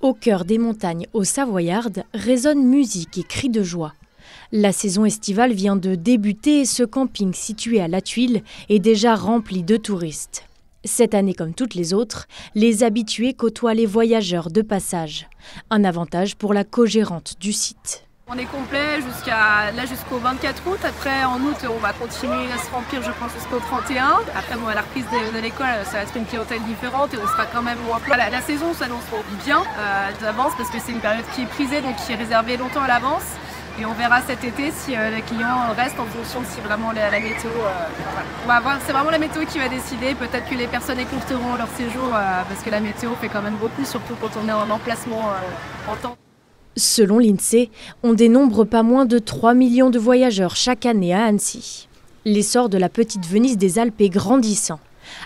Au cœur des montagnes haut-savoyardes résonnent musique et cris de joie. La saison estivale vient de débuter et ce camping situé à La Tuile est déjà rempli de touristes. Cette année comme toutes les autres, les habitués côtoient les voyageurs de passage. Un avantage pour la co-gérante du site. On est complet jusqu'au 24 août. Après, en août, on va continuer à se remplir, je pense, jusqu'au 31. Après, à la reprise de l'école, ça va être une clientèle différente et on sera quand même moins plein. La saison s'annonce bien d'avance parce que c'est une période qui est prisée, donc qui est réservée longtemps à l'avance. Et on verra cet été si les clients restent en fonction de si vraiment la météo... On va voir, c'est vraiment la météo qui va décider. Peut-être que les personnes écourteront leur séjour parce que la météo fait quand même beaucoup, surtout quand on est en emplacement en temps. Selon l'INSEE, on dénombre pas moins de 3 millions de voyageurs chaque année à Annecy. L'essor de la petite Venise des Alpes est grandissant.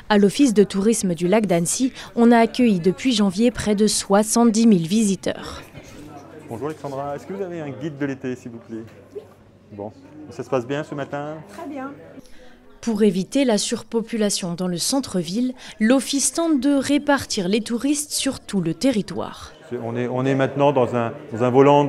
À l'Office de tourisme du lac d'Annecy, on a accueilli depuis janvier près de 70 000 visiteurs. Bonjour Alexandra, est-ce que vous avez un guide de l'été s'il vous plaît? Oui. Bon, ça se passe bien ce matin? Très bien. Pour éviter la surpopulation dans le centre-ville, l'Office tente de répartir les touristes sur tout le territoire. On est maintenant dans un volant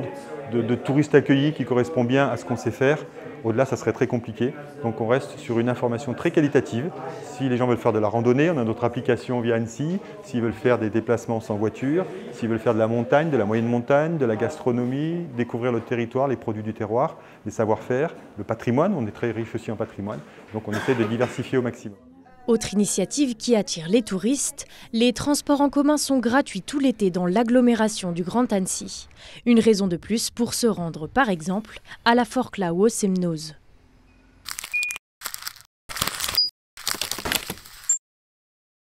de touristes accueillis qui correspond bien à ce qu'on sait faire. Au-delà, ça serait très compliqué. Donc on reste sur une information très qualitative. Si les gens veulent faire de la randonnée, on a notre application via Annecy. S'ils veulent faire des déplacements sans voiture, s'ils veulent faire de la montagne, de la moyenne montagne, de la gastronomie, découvrir le territoire, les produits du terroir, les savoir-faire, le patrimoine. On est très riche aussi en patrimoine. Donc on essaie de diversifier au maximum. Autre initiative qui attire les touristes, les transports en commun sont gratuits tout l'été dans l'agglomération du Grand Annecy. Une raison de plus pour se rendre, par exemple, à la Forclaz ou au Semnoz.